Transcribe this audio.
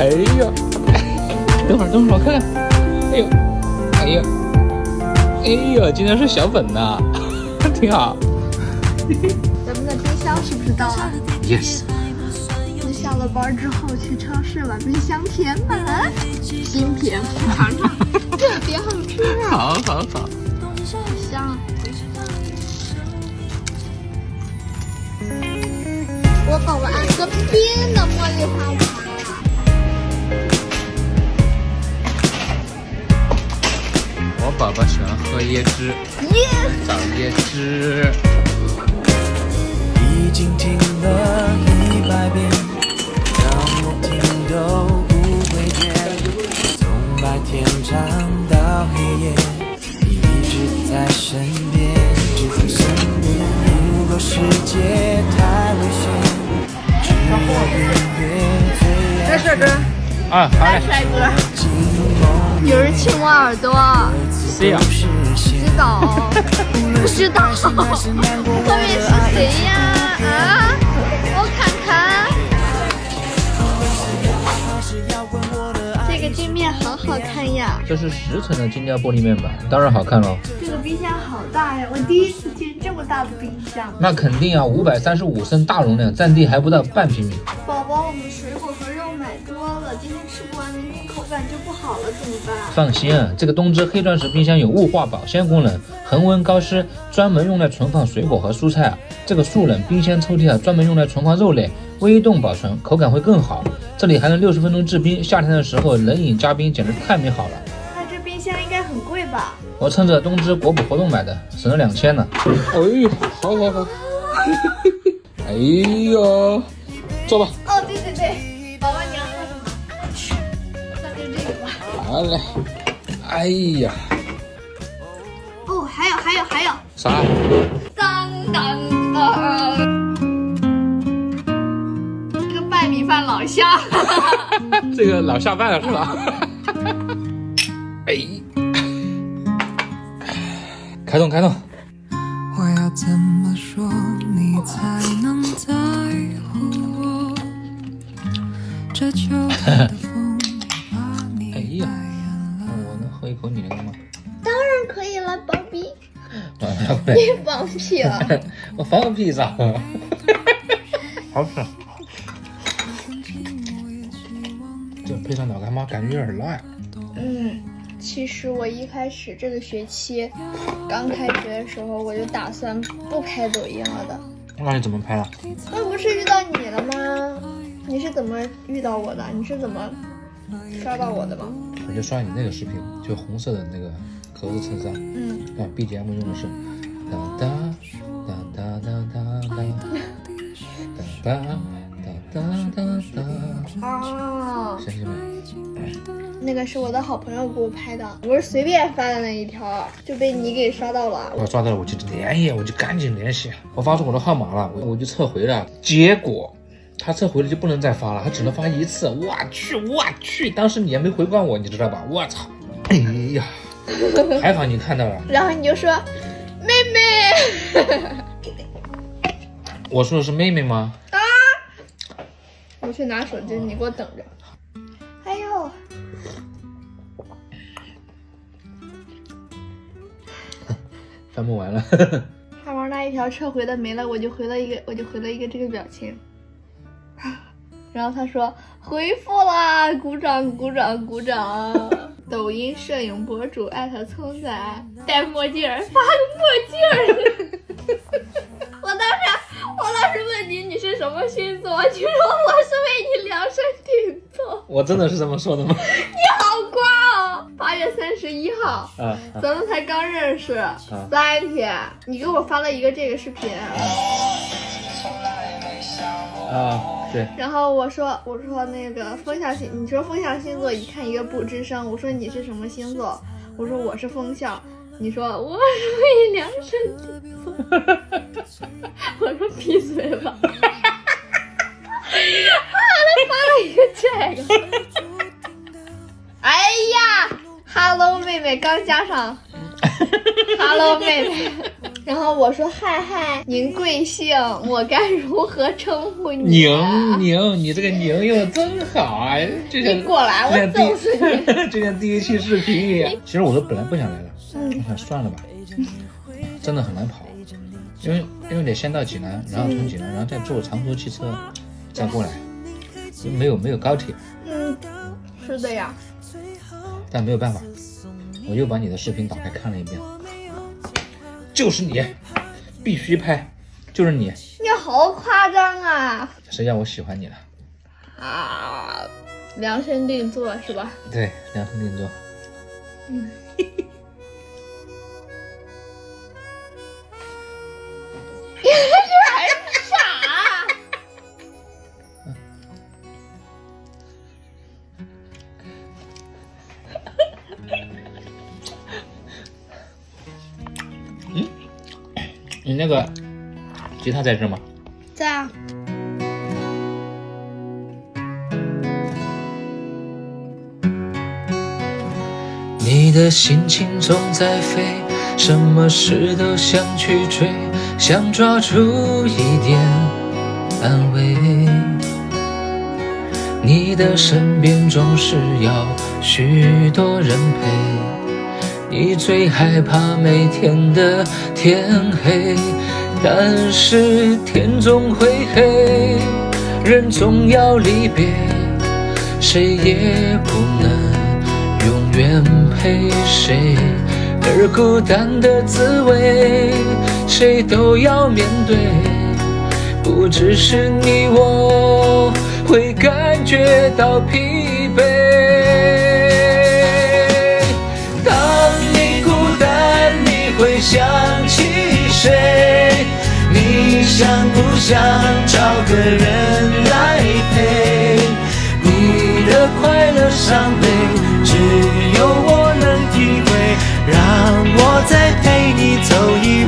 哎呀，等会儿我看看。哎呦，哎呀，哎呦，竟然是小本呐，挺好。咱们的冰箱是不是到了 Yes。那下了班之后去超市把冰箱填满，新品尝尝，特别好吃啊！好好好，好香。我宝宝爱喝冰的茉莉花茶。我宝宝喜欢喝椰汁，找椰汁。已经听了100遍，让我听都不会倦。从白天唱到黑夜，你一直在身边，一直在身边。如果世界太危险，只有音乐最安全。啊，好嘞。帅哥，有人亲我耳朵。谁呀？知道，不知道，后面是谁呀？啊，我看看，这个镜面好好看呀！这是10层的精雕玻璃面板，当然好看了。这个冰箱好大呀，我第一次见这么大的冰箱。那肯定啊，535升大容量，占地还不到半平米。宝宝，我们水果和肉买多了，今天吃不完，明天口感就不好了，怎么办？放心啊，这个东芝黑钻石冰箱有雾化保鲜功能，恒温高湿，专门用来存放水果和蔬菜啊。这个速冷冰箱抽屉啊，专门用来存放肉类，微冻保存，口感会更好。这里还能60分钟制冰，夏天的时候冷饮加冰简直太美好了。那这冰箱应该很贵吧？我趁着东芝国补活动买的，省了2000呢。哎呦，好好好。哎呦，坐吧。哦，对对对，宝宝你要喝什么？那就这个吧。好嘞。哎呀，哦，还有，啥？当当当，这个白米饭老香。这个老下饭了是吧？哎，开动。我要怎么说你才能在乎我？这秋天的风把你哎呀，我能喝一口你的吗？当然可以了，宝比。你你放屁了！我放个屁啥？好吃。这配上老干妈，感觉有点辣呀。其实我一开始这个学期刚开学的时候，我就打算不拍抖音了的。那你怎么拍啊？那不是遇到你了吗？你是怎么遇到我的？你是怎么刷到我的吗？我就刷你那个视频，就红色的那个格子衬衫。啊 ，BGM 用的是哒哒哒哒哒哒哒哒哒哒哒。哦，相信没？那个是我的好朋友给我拍的，我是随便发的那一条，就被你给刷到了。我刷到了，我就联系，我就赶紧联系。我发出我的号码了，我就撤回了。结果他撤回了就不能再发了，他只能发一次。我去！当时你也没回关我，你知道吧？我操！哎呀，还好你看到了。然后你就说，妹妹。我说的是妹妹吗？我去拿手机，你给我等着。哎呦，翻不完了。上面那一条撤回的没了，我就回了一个这个表情。然后他说回复啦，鼓掌。抖音摄影博主艾特聪仔，戴墨镜儿，发个墨镜儿。我当时问你是什么星座，你说我是为你量身定做。我真的是这么说的吗？你好瓜哦！8月31号，咱们才刚认识3天，你给我发了一个这个视频。对。然后我说那个风象星，你说风象星座一看一个不吱声。我说你是什么星座？我说我是风象。你说我是为量身定做。我说闭嘴吧。他发了一个这个。哎呀 ，Hello 妹妹刚加上。Hello 妹妹。然后我说嗨，您贵姓？我该如何称呼你？宁，你这个宁用的真好啊！就像你过来，我揍死你！就像第一期视频一样。其实我都本来不想来的，我想算了吧，真的很难跑，因为得先到济南，然后从济南，然后再坐长途汽车再过来，没有高铁。是的呀。但没有办法，我又把你的视频打开看了一遍，就是你，必须拍，就是你。你好夸张啊！谁叫我喜欢你了？啊，量身定做是吧？对，量身定做。这还是傻。你那个吉他在这吗？在啊。你的心情总在飞，什么事都想去追，想抓住一点安慰。你的身边总是要许多人陪，你最害怕每天的天黑，但是天总会黑，人总要离别，谁也不能永远陪谁，而孤单的滋味谁都要面对，不只是你我会感觉到疲惫。当你孤单你会想起谁？你想不想找个人来陪？你的快乐伤悲只有我能体会，让我再陪你走一